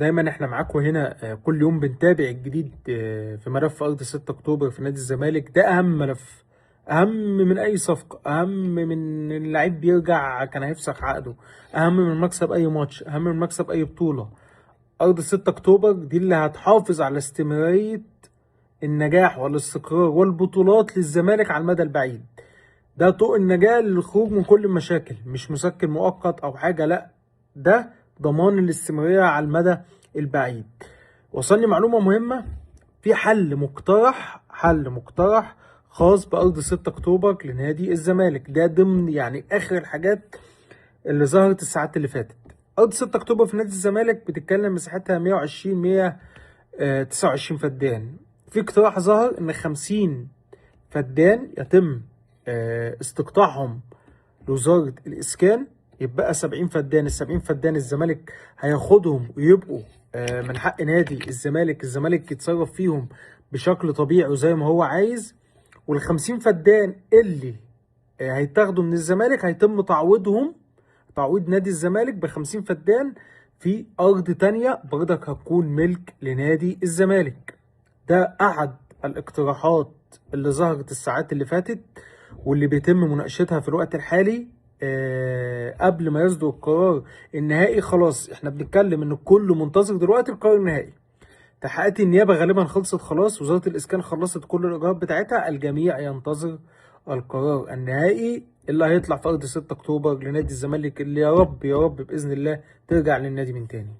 دايما احنا معاكم هنا كل يوم بنتابع الجديد في ملف ارض 6 اكتوبر في نادي الزمالك. ده اهم ملف، اهم من اي صفقه، اهم من اللعيب بيرجع كان هيفسخ عقده، اهم من مكسب اي ماتش، اهم من مكسب اي بطوله. ارض 6 اكتوبر دي اللي هتحافظ على استمراريه النجاح والاستقرار والبطولات للزمالك على المدى البعيد. ده طوق النجاة للخروج من كل المشاكل، مش مسكن مؤقت او حاجة، لا، ده ضمان الاستمرارية على المدى البعيد. وصلني معلومة مهمة، في حل مقترح خاص بأرض 6 أكتوبر لنادي الزمالك. ده ضمن يعني آخر الحاجات اللي ظهرت الساعات اللي فاتت. أرض 6 أكتوبر في نادي الزمالك بتتكلم مساحتها 129 فدان. في اقتراح ظهر إن 50 فدان يتم استقطاعهم لوزارة الإسكان، يبقى 70 فدان. ال70 فدان الزمالك هياخدهم ويبقوا من حق نادي الزمالك يتصرف فيهم بشكل طبيعي وزي ما هو عايز. وال50 فدان اللي هيتاخدوا من الزمالك هيتم تعويض نادي الزمالك ب50 فدان في أرض تانية برضك هتكون ملك لنادي الزمالك. ده أحد الاقتراحات اللي ظهرت الساعات اللي فاتت واللي بيتم مناقشتها في الوقت الحالي قبل ما يصدر القرار النهائي. خلاص احنا بنتكلم ان الكل منتظر دلوقتي القرار النهائي. تحقيقات النيابة غالبا خلصت خلاص، وزارة الإسكان خلصت كل الإجراءات بتاعتها، الجميع ينتظر القرار النهائي اللي هيطلع في أرض 6 أكتوبر لنادي الزمالك، اللي يا رب بإذن الله ترجع للنادي من تاني.